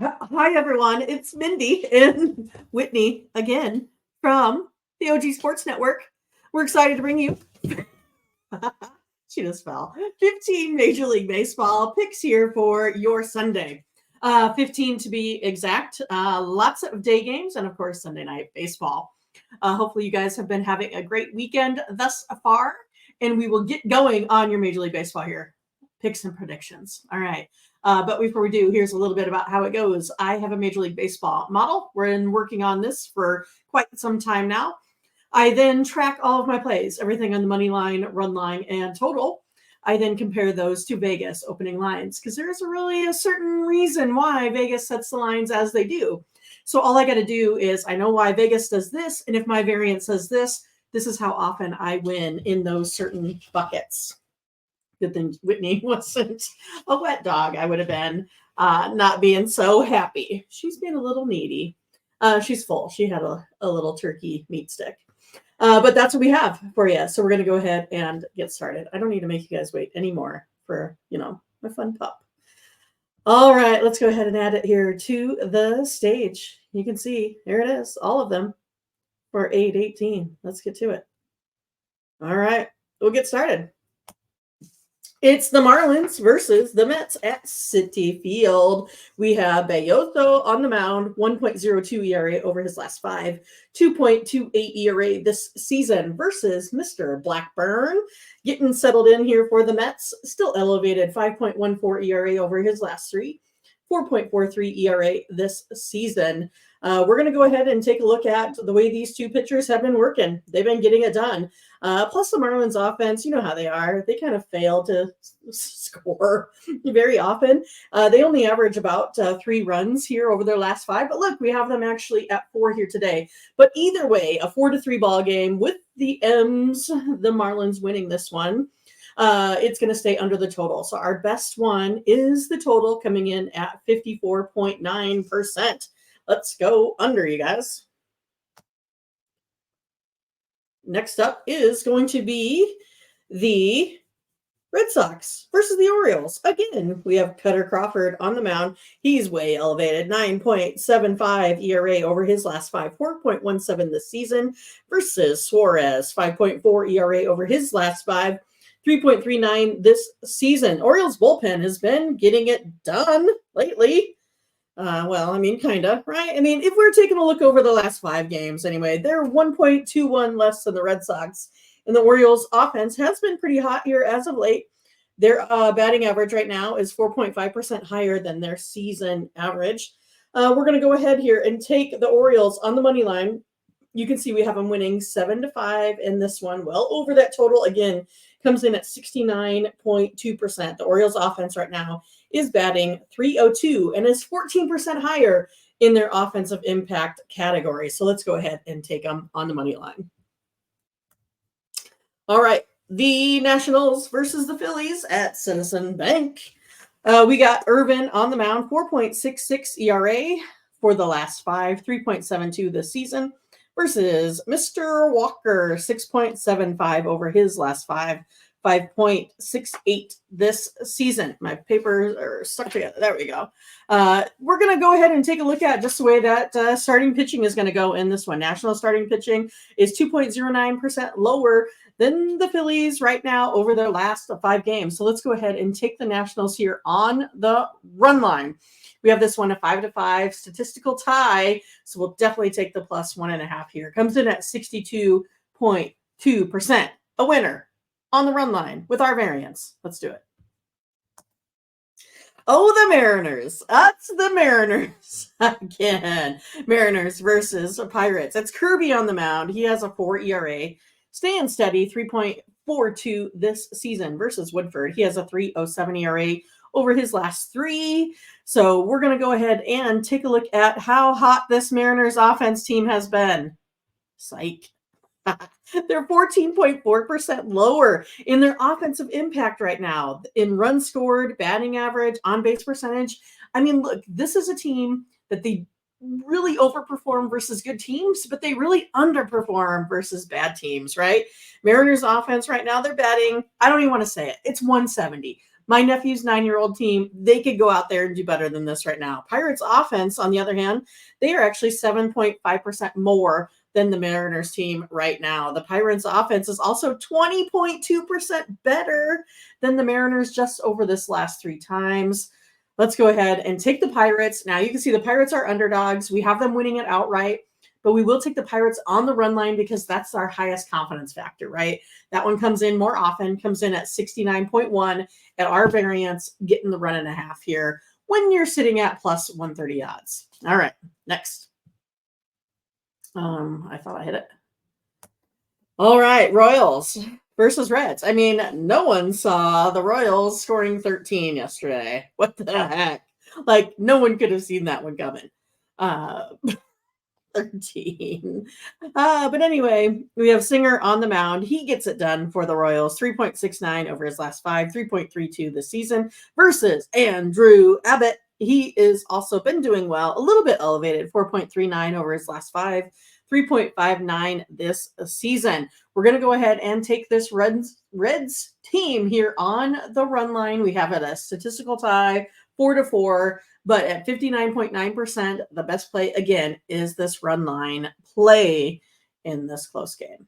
Hi, everyone. It's Mindy and Whitney again from the OG Sports Network. We're excited to bring you, she just fell, 15 Major League Baseball picks here for your Sunday. 15 to be exact. Lots of day games and, of course, Sunday night baseball. Hopefully, you guys have been having a great weekend thus far, and we will get going on your Major League Baseball here. Picks and predictions. All right. But before we do, here's a little bit about how it goes. I have a Major League Baseball model. We're been working on this for quite some time now. I then track all of my plays, everything on the money line, run line, and total. I then compare those to Vegas opening lines because there's really a certain reason why Vegas sets the lines as they do. So all I got to do is I know why Vegas does this, and if my variant says this, this is how often I win in those certain buckets. Good thing Whitney wasn't a wet dog. I would have been not being so happy. She's being a little needy. She's full. She had a little turkey meat stick. But that's what we have for you. So we're going to go ahead and get started. I don't need to make you guys wait anymore for, my fun pup. All right, let's go ahead and add it here to the stage. You can see, there it is, all of them for 8/18. Let's get to it. All right, we'll get started. It's the Marlins versus the Mets at Citi Field. We have Belloso on the mound, 1.02 ERA over his last five, 2.28 ERA this season versus Mr. Blackburn. Getting settled in here for the Mets, still elevated, 5.14 ERA over his last three, 4.43 ERA this season. We're going to go ahead and take a look at the way these two pitchers have been working. They've been getting it done. Plus the Marlins offense, you know how they are. They kind of fail to score very often. They only average about 3 runs here over their last 5. But look, we have them actually at 4 here today. But either way, a 4-3 ball game with the M's, the Marlins winning this one. It's going to stay under the total. So our best one is the total coming in at 54.9%. Let's go under, you guys. Next up is going to be the Red Sox versus the Orioles. Again, we have Cutter Crawford on the mound. He's way elevated, 9.75 ERA over his last 5, 4.17 this season versus Suarez, 5.4 ERA over his last 5, 3.39 this season. Orioles bullpen has been getting it done lately. Kind of, right? If we're taking a look over the last 5 games anyway, they're 1.21 less than the Red Sox. And the Orioles offense has been pretty hot here as of late. Their batting average right now is 4.5% higher than their season average. We're going to go ahead here and take the Orioles on the money line. You can see we have them winning 7-5 in this one. Well over that total. Again, comes in at 69.2%. The Orioles offense right now is batting .302 and is 14% higher in their offensive impact category. So let's go ahead and take them on the money line. All right, the Nationals versus the Phillies at Citizens Bank. We got Irvin on the mound, 4.66 ERA for the last 5, 3.72 this season versus Mr. Walker, 6.75 over his last 5, 5.68 this season. My papers are stuck together. There we go. We're going to go ahead and take a look at just the way that starting pitching is going to go in this one. National starting pitching is 2.09% lower than the Phillies right now over their last 5 games. So let's go ahead and take the Nationals here on the run line. We have this one a 5-5 statistical tie. So we'll definitely take the plus 1.5 here. Comes in at 62.2%. A winner on the run line with our variance. Let's do it. Oh, the Mariners. That's the Mariners again. Mariners versus Pirates. That's Kirby on the mound. He has a 4 ERA. Staying steady, 3.42 this season versus Woodford. He has a 3.07 ERA over his last 3. So we're going to go ahead and take a look at how hot this Mariners offense team has been. Psych. They're 14.4% lower in their offensive impact right now. In runs scored, batting average, on-base percentage. Look, this is a team that they really overperform versus good teams, but they really underperform versus bad teams, right? Mariners offense right now, they're batting, I don't even want to say it, it's 170. My nephew's 9-year-old team, they could go out there and do better than this right now. Pirates offense, on the other hand, they are actually 7.5% more than the Mariners team right now. The Pirates offense is also 20.2% better than the Mariners just over this last 3 times. Let's go ahead and take the Pirates. Now you can see the Pirates are underdogs. We have them winning it outright, but we will take the Pirates on the run line because that's our highest confidence factor, right? That one comes in more often, comes in at 69.1 at our variance, getting the run and a half here when you're sitting at plus 130 odds. All right, next. I thought I hit it. All right, Royals versus Reds. I mean, no one saw the Royals scoring 13 yesterday. What the heck? Like, no one could have seen that one coming. 13. But anyway, we have Singer on the mound. He gets it done for the Royals. 3.69 over his last 5, 3.32 this season versus Andrew Abbott. He is also been doing well, a little bit elevated, 4.39 over his last 5, 3.59 this season. We're going to go ahead and take this Reds team here on the run line. We have it a statistical tie, 4-4. But at 59.9%, the best play, again, is this run line play in this close game.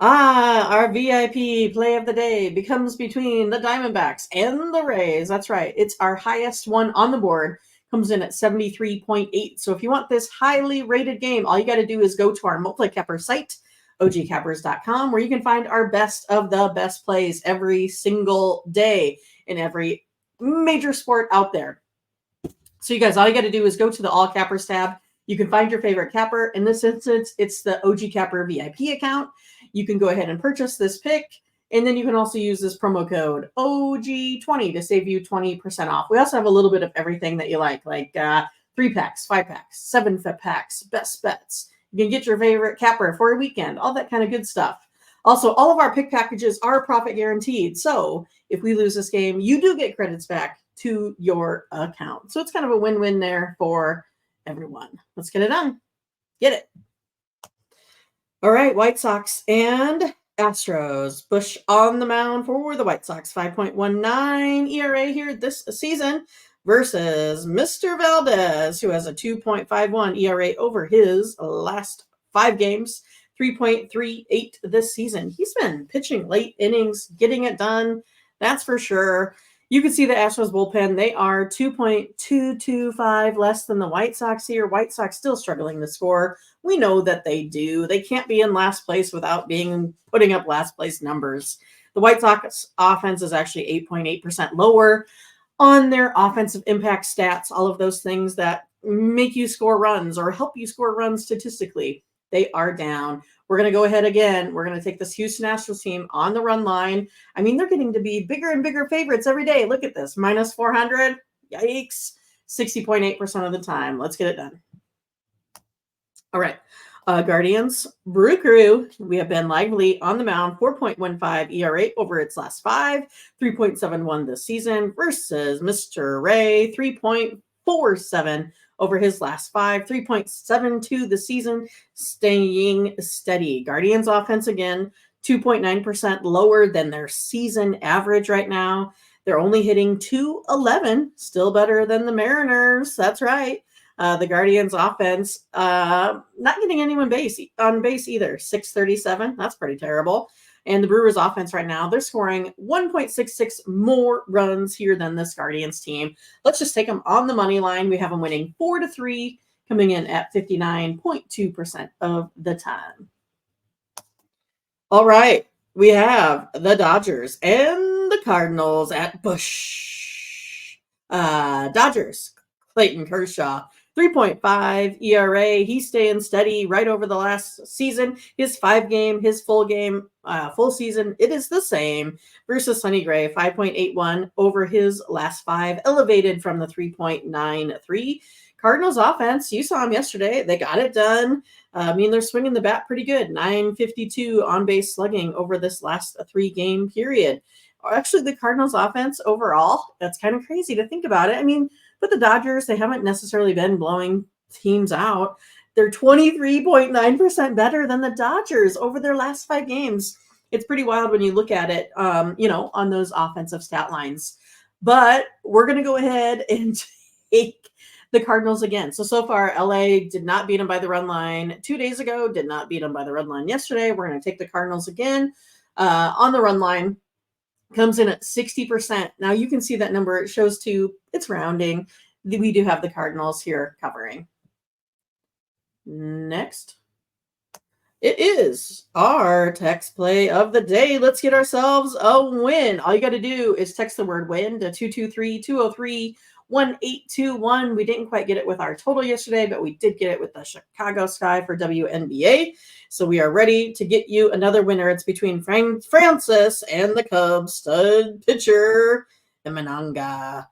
Our VIP play of the day becomes between the Diamondbacks and the Rays. That's right. It's our highest one on the board. Comes in at 73.8. So if you want this highly rated game, all you got to do is go to our multi-capper site, ogcappers.com, where you can find our best of the best plays every single day in every major sport out there. So you guys, all you got to do is go to the All Cappers tab. You can find your favorite capper. In this instance, it's the OG Capper VIP account. You can go ahead and purchase this pick. And then you can also use this promo code OG20 to save you 20% off. We also have a little bit of everything that you like 3 packs, 5 packs, 7 packs, best bets. You can get your favorite capper for a weekend, all that kind of good stuff. Also, all of our pick packages are profit guaranteed. So if we lose this game, you do get credits back to your account. So it's kind of a win-win there for everyone. Let's get it done. Get it. All right, White Sox and Astros. Bush on the mound for the White Sox. 5.19 ERA here this season versus Mr. Valdez, who has a 2.51 ERA over his last 5 games. 3.38 this season. He's been pitching late innings, getting it done. That's for sure. You can see the Astros bullpen. They are 2.225 less than the White Sox here. White Sox still struggling to score. We know that they do. They can't be in last place without putting up last place numbers. The White Sox offense is actually 8.8% lower on their offensive impact stats, all of those things that make you score runs or help you score runs statistically. They are down. We're going to go ahead again. We're going to take this Houston Astros team on the run line. I mean, they're getting to be bigger and bigger favorites every day. Look at this. Minus 400. Yikes. 60.8% of the time. Let's get it done. All right. Guardians, Brew Crew. We have been lively on the mound. 4.15 ERA over its last 5. 3.71 this season versus Mr. Ray. 3.47 over his last 5, 3.72 this season, staying steady. Guardians offense again, 2.9% lower than their season average right now. They're only hitting .211, still better than the Mariners. That's right. The Guardians offense, not getting anyone on base either. .637, that's pretty terrible. And the Brewers offense right now, they're scoring 1.66 more runs here than this Guardians team. Let's just take them on the money line. We have them winning 4-3, coming in at 59.2% of the time. All right. We have the Dodgers and the Cardinals at Busch. Dodgers, Clayton Kershaw. 3.5 ERA. He's staying steady right over the last season. His 5-game, his full season, it is the same versus Sonny Gray, 5.81 over his last 5, elevated from the 3.93. Cardinals offense, you saw him yesterday. They got it done. I mean, they're swinging the bat pretty good. 952 on base slugging over this last 3-game period. Actually, the Cardinals offense overall, that's kind of crazy to think about it. I mean, but the Dodgers, they haven't necessarily been blowing teams out. They're 23.9% better than the Dodgers over their last 5 games. It's pretty wild when you look at it, on those offensive stat lines. But we're going to go ahead and take the Cardinals again. So far, LA did not beat them by the run line 2 days ago, did not beat them by the run line yesterday. We're going to take the Cardinals again on the run line. Comes in at 60%. Now you can see that number. It shows it's rounding. We do have the Cardinals here covering. Next. It is our text play of the day. Let's get ourselves a win. All you got to do is text the word win to 223-203-1821. We didn't quite get it with our total yesterday, but we did get it with the Chicago Sky for WNBA. So we are ready to get you another winner. It's between Francis and the Cubs stud pitcher, Emananga.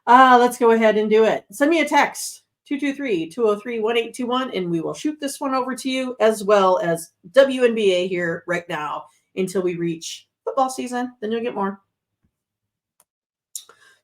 Let's go ahead and do it. Send me a text. 223-203-1821, and we will shoot this one over to you, as well as WNBA here right now until we reach football season. Then you'll get more.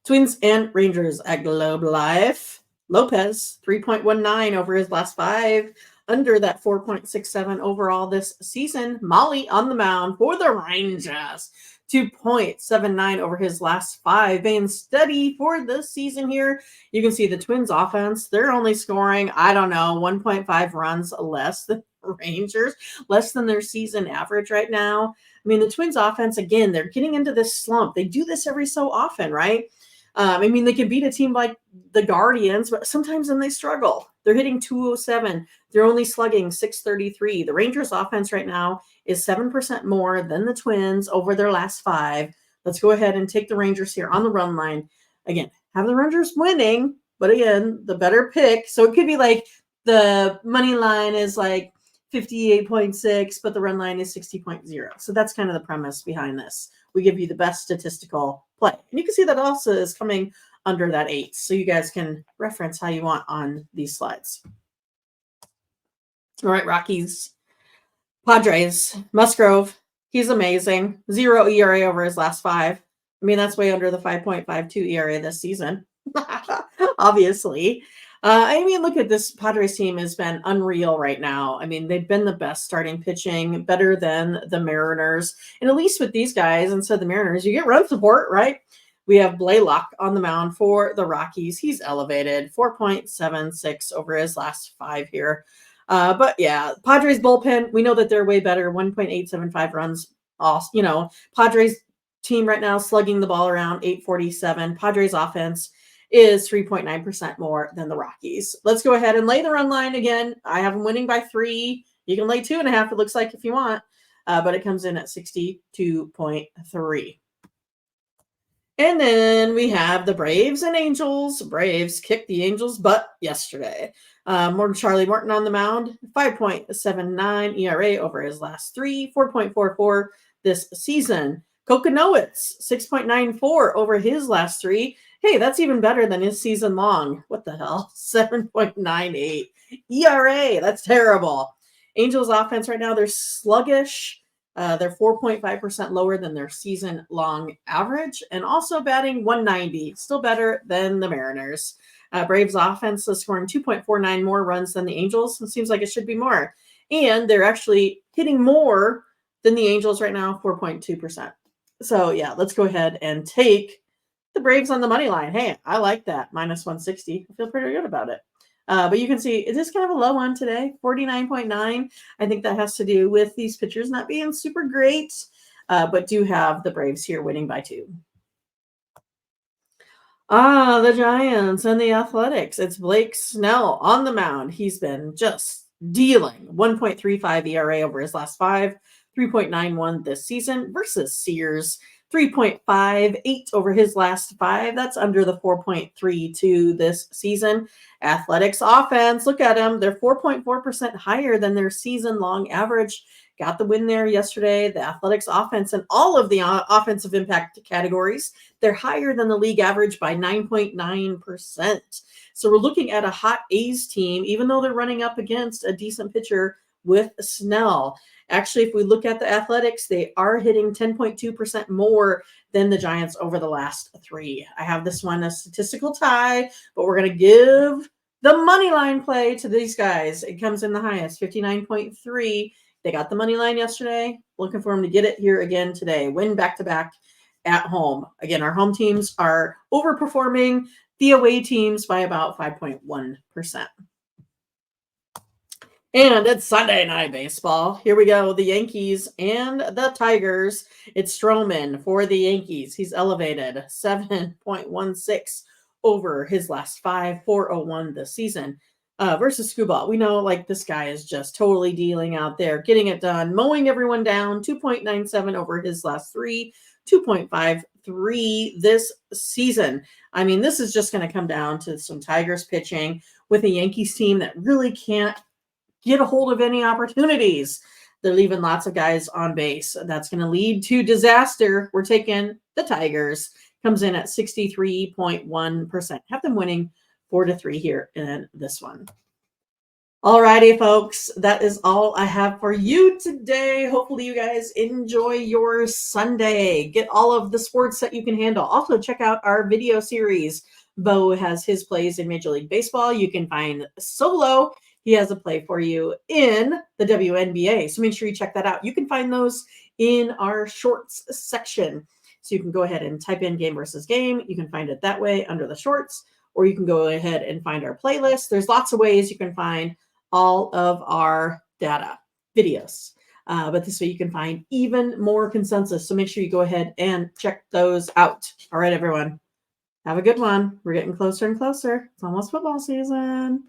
Twins and Rangers at Globe Life. Lopez, 3.19 over his last 5, under that 4.67 overall this season. Molly on the mound for the Rangers. 2.79 over his last 5, being steady for this season here. You can see the Twins offense, they're only scoring, 1.5 runs less than Rangers, less than their season average right now. I mean, the Twins offense, again, they're getting into this slump. They do this every so often, right? They can beat a team like the Guardians, but sometimes then they struggle. They're hitting 207. They're only slugging 633. The Rangers offense right now is 7% more than the Twins over their last 5. Let's go ahead and take the Rangers here on the run line. Again, have the Rangers winning, but again, the better pick. So it could be like the money line is like 58.6, but the run line is 60.0. So that's kind of the premise behind this. We give you the best statistical play. And you can see that also is coming under that 8. So you guys can reference how you want on these slides. All right, Rockies. Padres. Musgrove. He's amazing. 0 ERA over his last 5. That's way under the 5.52 ERA this season. Obviously. Look at this Padres team has been unreal right now. They've been the best starting pitching, better than the Mariners. And at least with these guys, instead of the Mariners, you get run support, right? We have Blaylock on the mound for the Rockies. He's elevated 4.76 over his last 5 here. But yeah, Padres bullpen, we know that they're way better, 1.875 runs. Padres team right now slugging the ball around 847. Padres offense is 3.9% more than the Rockies. Let's go ahead and lay the run line again. I have them winning by 3. You can lay 2.5, it looks like, if you want, but it comes in at 62.3. And then we have the Braves and Angels. Braves kicked the Angels' butt yesterday. Charlie Morton on the mound, 5.79 ERA over his last 3, 4.44 this season. Kokonowitz, 6.94 over his last 3. Hey, that's even better than his season long. What the hell? 7.98 ERA. That's terrible. Angels offense right now, they're sluggish. They're 4.5% lower than their season-long average, and also batting 190, still better than the Mariners. Braves offense is scoring 2.49 more runs than the Angels. It seems like it should be more. And they're actually hitting more than the Angels right now, 4.2%. So, yeah, let's go ahead and take the Braves on the money line. Hey, I like that. Minus 160. I feel pretty good about it. But you can see it is kind of a low one today, 49.9. I think that has to do with these pitchers not being super great, but do have the Braves here winning by 2. The Giants and the Athletics. It's Blake Snell on the mound. He's been just dealing. 1.35 ERA over his last 5, 3.91 this season versus Sears. 3.58 over his last 5. That's under the 4.32 this season. Athletics offense, look at them. They're 4.4% higher than their season-long average. Got the win there yesterday. The Athletics offense and all of the offensive impact categories, they're higher than the league average by 9.9%. So we're looking at a hot A's team, even though they're running up against a decent pitcher with Snell. Actually, if we look at the Athletics, they are hitting 10.2% more than the Giants over the last 3. I have this one a statistical tie, but we're going to give the money line play to these guys. It comes in the highest, 59.3. They got the money line yesterday. Looking for them to get it here again today. Win back-to-back at home. Again, our home teams are overperforming the away teams by about 5.1%. And it's Sunday Night Baseball. Here we go. The Yankees and the Tigers. It's Stroman for the Yankees. He's elevated 7.16 over his last 5, 4.01 this season. Versus Skubal. We know like this guy is just totally dealing out there, getting it done, mowing everyone down. 2.97 over his last 3, 2.53 this season. I mean, this is just going to come down to some Tigers pitching with a Yankees team that really can't get a hold of any opportunities. They're leaving lots of guys on base. That's going to lead to disaster. We're taking the Tigers. Comes in at 63.1%. Have them winning 4-3 here in this one. All righty, folks. That is all I have for you today. Hopefully you guys enjoy your Sunday. Get all of the sports that you can handle. Also, check out our video series. Bo has his plays in Major League Baseball. You can find Solo. He has a play for you in the WNBA. So make sure you check that out. You can find those in our shorts section. So you can go ahead and type in game versus game. You can find it that way under the shorts, or you can go ahead and find our playlist. There's lots of ways you can find all of our data, videos. But this way you can find even more consensus. So make sure you go ahead and check those out. All right, everyone. Have a good one. We're getting closer and closer. It's almost football season.